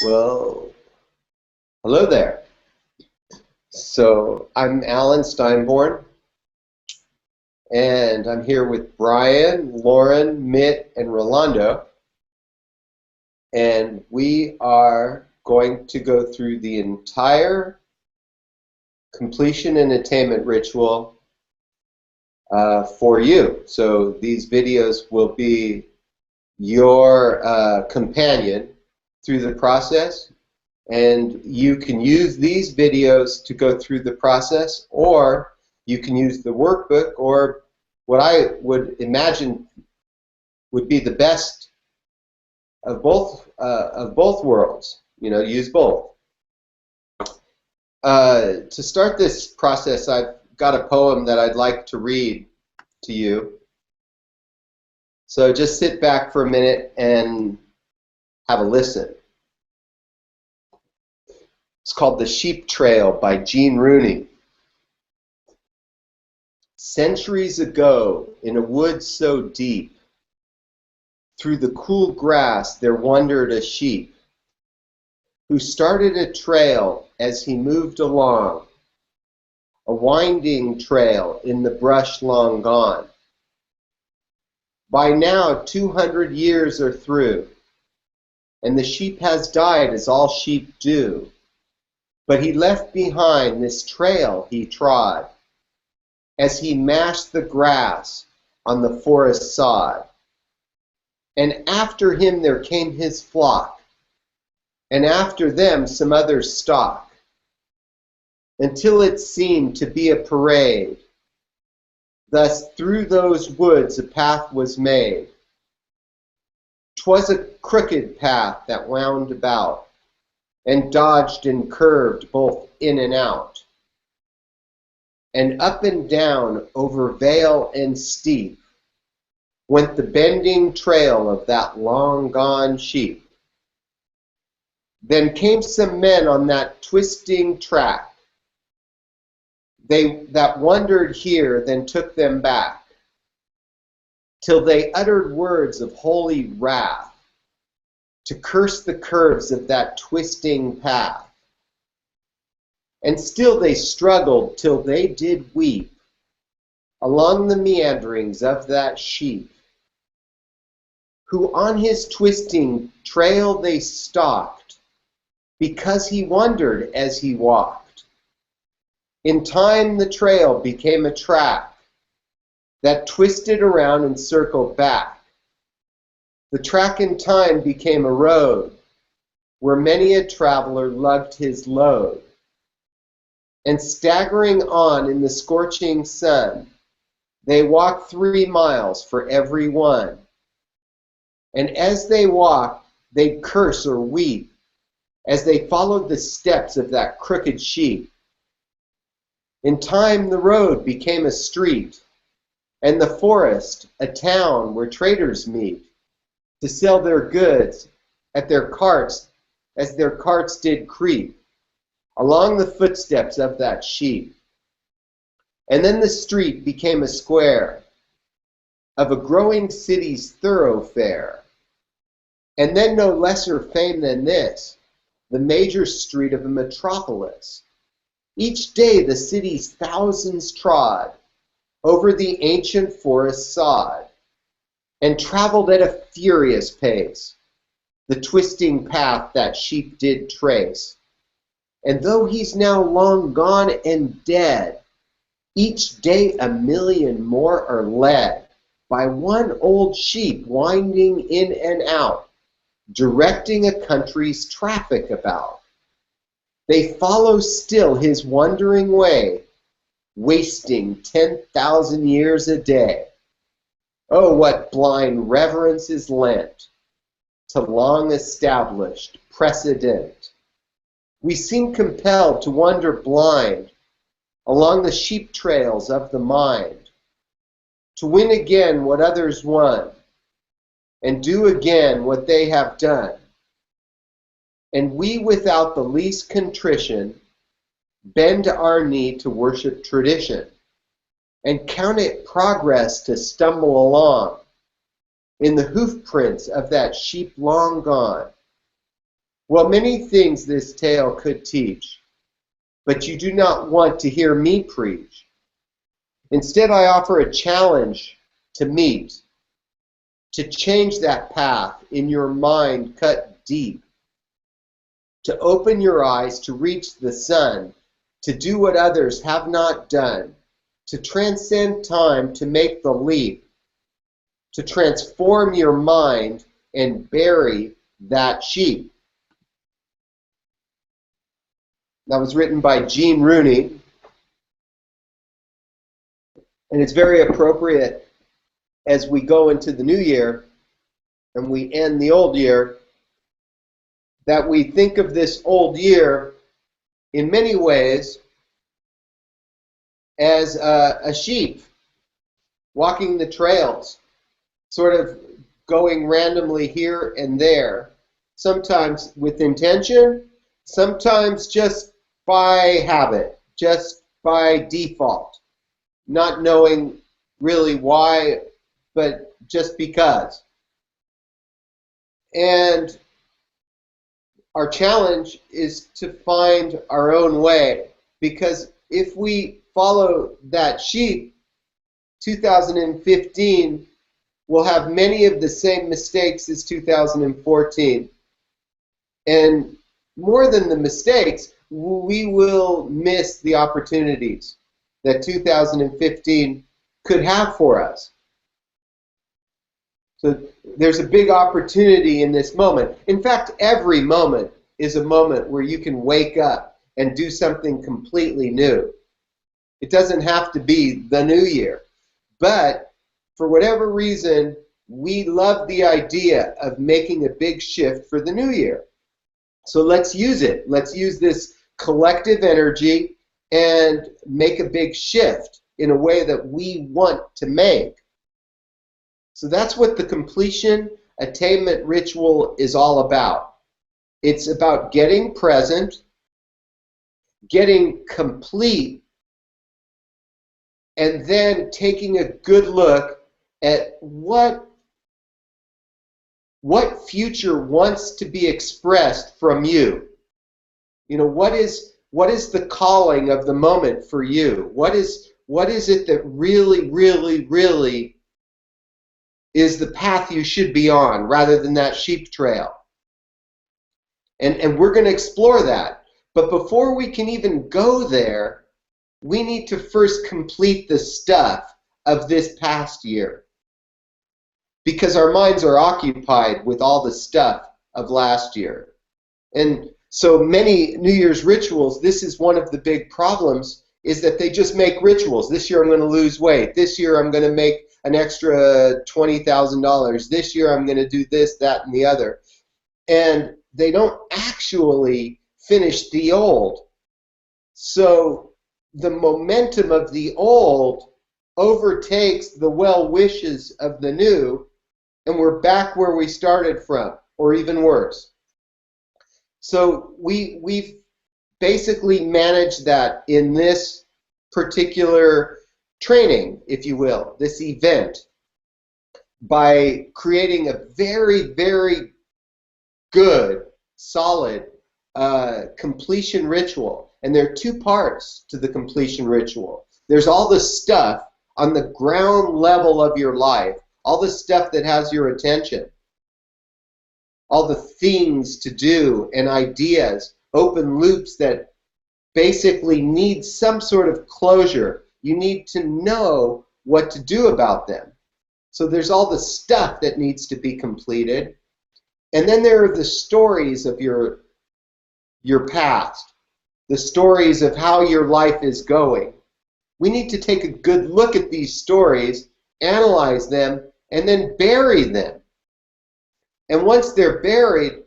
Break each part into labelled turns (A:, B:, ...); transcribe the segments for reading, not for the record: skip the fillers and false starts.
A: Well, hello there. So I'm Alan Steinborn, and I'm here with Brian, Lauren, Mitt, and Rolando, and we are going to go through the entire completion and attainment ritual for you. So these videos will be your companion through the process. And you can use these videos to go through the process, or you can use the workbook, or what I would imagine would be the best of both worlds. You know, use both. To start this process, I've got a poem that I'd like to read to you. So just sit back for a minute and have a listen. It's called The Sheep Trail by Gene Rooney. Centuries ago, in a wood so deep, through the cool grass there wandered a sheep, who started a trail as he moved along, a winding trail in the brush long gone. By now 200 years are through, and the sheep has died as all sheep do. But he left behind this trail he trod, as he mashed the grass on the forest sod. And after him there came his flock, and after them some other stock, until it seemed to be a parade. Thus through those woods a path was made. 'Twas a crooked path that wound about, and dodged and curved both in and out, and up and down over vale and steep went the bending trail of that long gone sheep. Then came some men on that twisting track, they that wandered here then took them back, till they uttered words of holy wrath, to curse the curves of that twisting path. And still they struggled till they did weep along the meanderings of that sheep, who on his twisting trail they stalked, because he wondered as he walked. In time the trail became a track that twisted around and circled back. The track in time became a road where many a traveler lugged his load. And staggering on in the scorching sun, they walked 3 miles for every one. And as they walked, they'd curse or weep as they followed the steps of that crooked sheep. In time the road became a street, and the forest a town where traders meet to sell their goods at their carts as their carts did creep along the footsteps of that sheep. And then the street became a square of a growing city's thoroughfare. And then no lesser fame than this, the major street of a metropolis. Each day the city's thousands trod over the ancient forest sod, and traveled at a furious pace, the twisting path that sheep did trace. And though he's now long gone and dead, each day a million more are led by one old sheep winding in and out, directing a country's traffic about. They follow still his wandering way, wasting 10,000 years a day. Oh, what blind reverence is lent to long established precedent. We seem compelled to wander blind along the sheep trails of the mind, to win again what others won, and do again what they have done. And we, without the least contrition, bend our knee to worship tradition, and count it progress to stumble along in the hoof prints of that sheep long gone. Well, many things this tale could teach, but you do not want to hear me preach. Instead, I offer a challenge to meet, to change that path in your mind cut deep, to open your eyes to reach the sun, to do what others have not done, to transcend time to make the leap, to transform your mind and bury that sheep. That was written by Gene Rooney, and it's very appropriate as we go into the new year and we end the old year, that we think of this old year in many ways as a sheep walking the trails, sort of going randomly here and there, sometimes with intention, sometimes just by habit, just by default, not knowing really why, but just because. And our challenge is to find our own way, because if we follow that sheep, 2015 will have many of the same mistakes as 2014. And more than the mistakes, we will miss the opportunities that 2015 could have for us. So there's a big opportunity in this moment. In fact, every moment is a moment where you can wake up and do something completely new. It doesn't have to be the new year. But for whatever reason, we love the idea of making a big shift for the new year. So let's use it. Let's use this collective energy and make a big shift in a way that we want to make. So that's what the completion attainment ritual is all about. It's about getting present, getting complete, and then taking a good look at what future wants to be expressed from you. You know, what is the calling of the moment for you? What is it that really, really, really is the path you should be on, rather than that sheep trail? And we're going to explore that. But before we can even go there, we need to first complete the stuff of this past year, because our minds are occupied with all the stuff of last year. And so many New Year's rituals, this is one of the big problems, is that they just make rituals. This year I'm going to lose weight. This year I'm going to make an extra $20,000. This year I'm going to do this, that, and the other. And they don't actually finish the old. So the momentum of the old overtakes the well wishes of the new, and we're back where we started from, or even worse. So we've basically managed that in this particular training, if you will, this event, by creating a very, very good, solid completion ritual. And there are two parts to the completion ritual. There's all the stuff on the ground level of your life, all the stuff that has your attention, all the things to do and ideas, open loops that basically need some sort of closure. You need to know what to do about them. So there's all the stuff that needs to be completed. And then there are the stories of your past, the stories of how your life is going. We need to take a good look at these stories, analyze them, and then bury them. And once they're buried,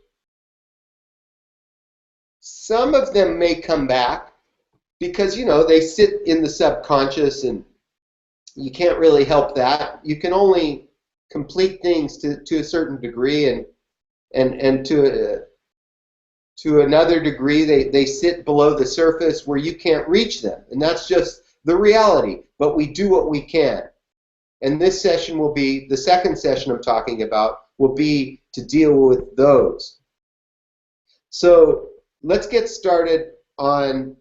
A: some of them may come back because, you know, they sit in the subconscious and you can't really help that. You can only complete things to a certain degree, and to another degree they sit below the surface where you can't reach them. And that's just the reality. But we do what we can. And this session will be, the second session I'm talking about, will be to deal with those. So let's get started on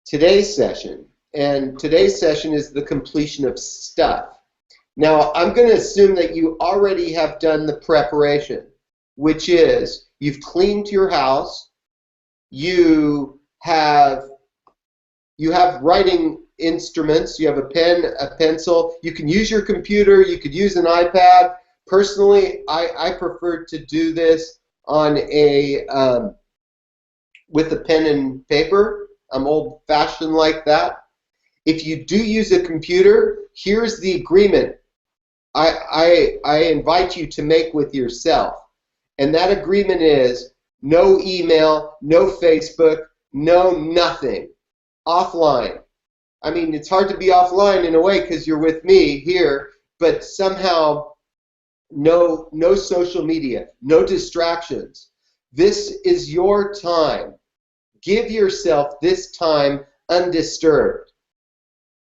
A: today's session. And today's session is the completion of stuff. Now, I'm going to assume that you already have done the preparation, which is you've cleaned your house, you have writing instruments, you have a pen, a pencil, you can use your computer, you could use an iPad. Personally, I prefer to do this on with a pen and paper. I'm old-fashioned like that. If you do use a computer, here's the agreement I invite you to make with yourself. And that agreement is no email, no Facebook, no nothing. Offline. I mean, it's hard to be offline in a way because you're with me here, but somehow no social media, no distractions. This is your time. Give yourself this time undisturbed.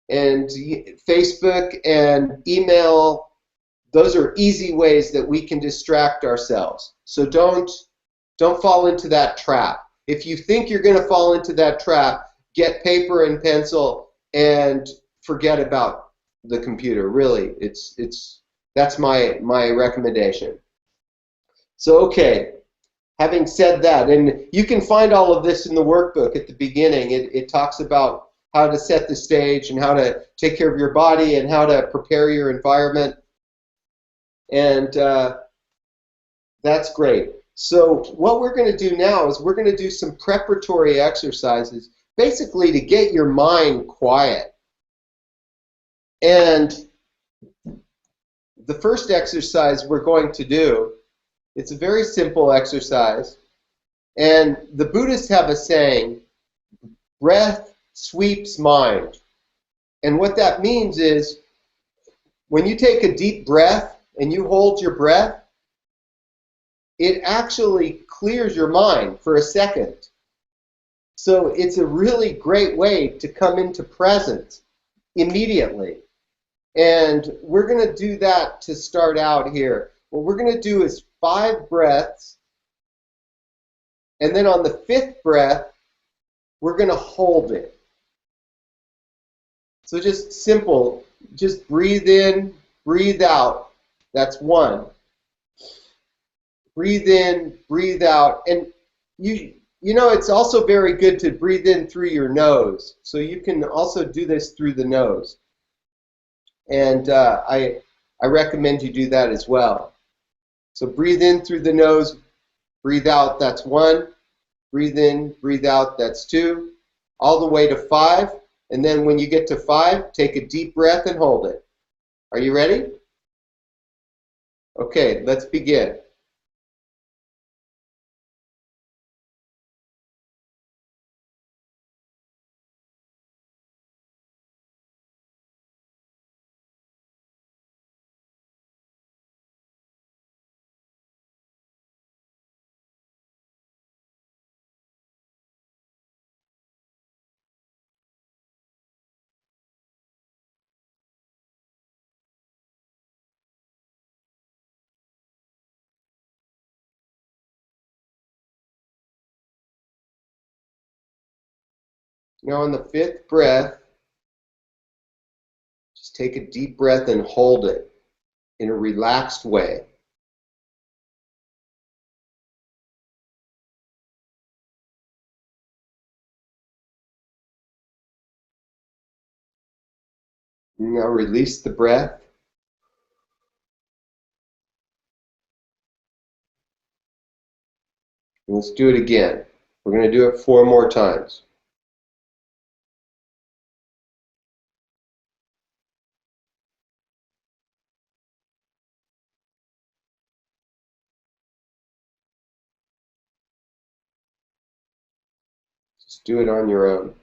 A: And Facebook and email, those are easy ways that we can distract ourselves. So don't fall into that trap. If you think you're going to fall into that trap, get paper and pencil and forget about the computer. Really, that's my recommendation. So okay, having said that, and you can find all of this in the workbook at the beginning. It talks about how to set the stage and how to take care of your body and how to prepare your environment. And that's great. So what we're going to do now is we're going to do some preparatory exercises, basically to get your mind quiet. And the first exercise we're going to do, it's a very simple exercise. And the Buddhists have a saying, breath sweeps mind. And what that means is when you take a deep breath and you hold your breath, it actually clears your mind for a second. So it's a really great way to come into presence immediately. And we're going to do that to start out here. What we're going to do is 5 breaths, and then on the 5th breath, we're going to hold it. So just simple, just breathe in, breathe out. That's 1. Breathe in, breathe out. And you know, it's also very good to breathe in through your nose. So you can also do this through the nose. And I recommend you do that as well. So breathe in through the nose, breathe out, that's 1. Breathe in, breathe out, that's 2. All the way to 5. And then when you get to 5, take a deep breath and hold it. Are you ready? Okay, let's begin. Now on the 5th breath, just take a deep breath and hold it in a relaxed way. Now release the breath. And let's do it again. We're going to do it 4 more times. Just do it on your own.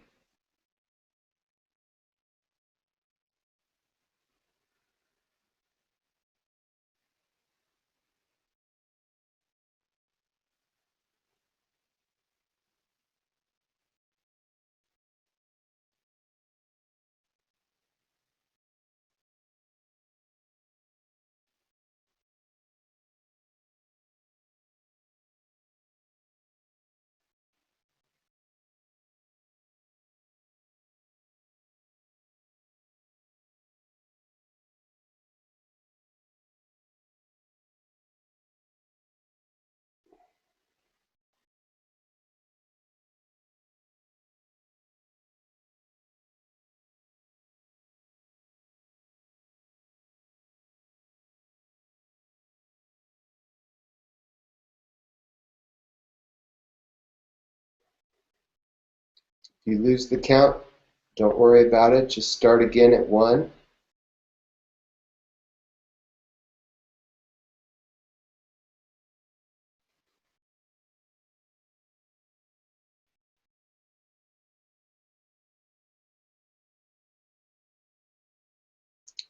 A: If you lose the count, don't worry about it. Just start again at 1.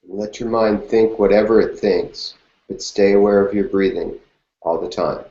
A: Let your mind think whatever it thinks, but stay aware of your breathing all the time.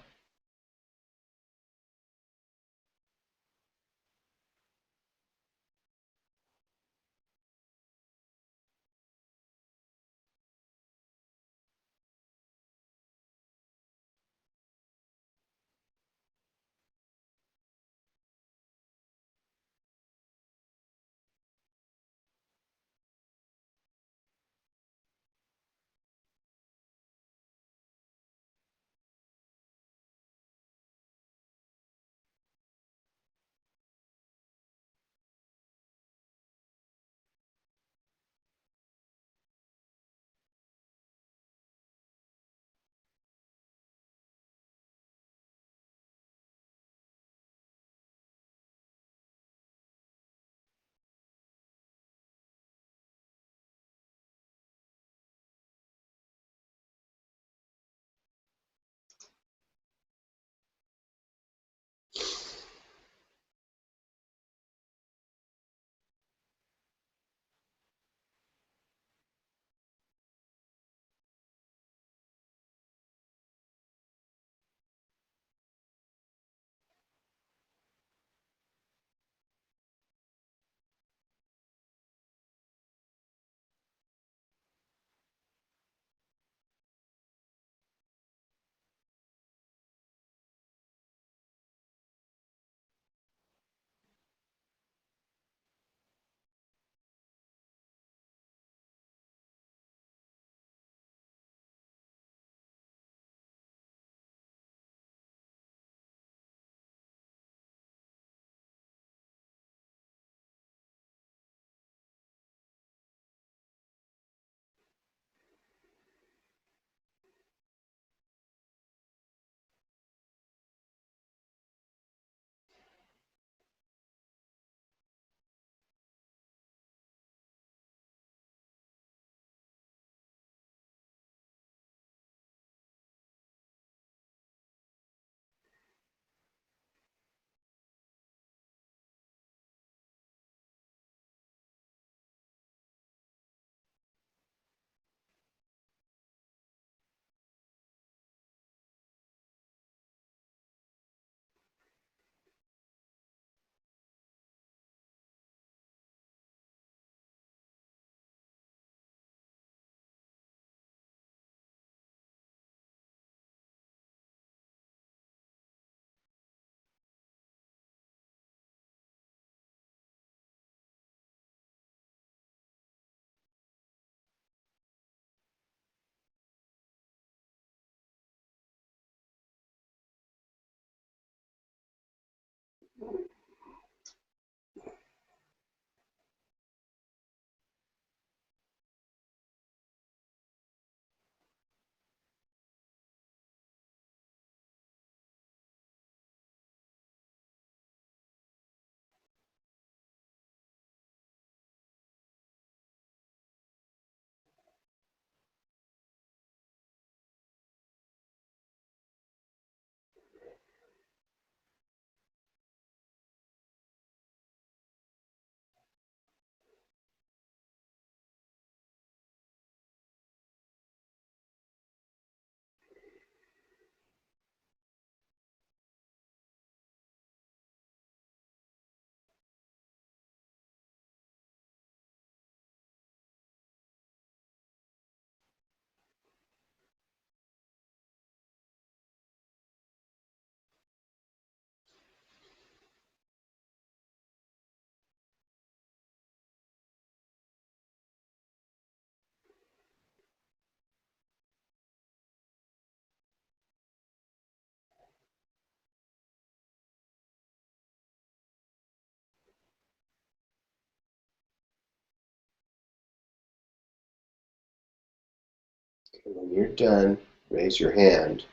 A: And when you're done, raise your hand.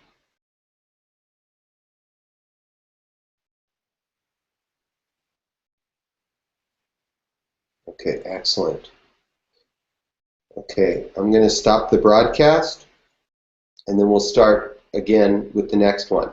A: Okay, excellent. Okay, I'm going to stop the broadcast, and then we'll start again with the next one.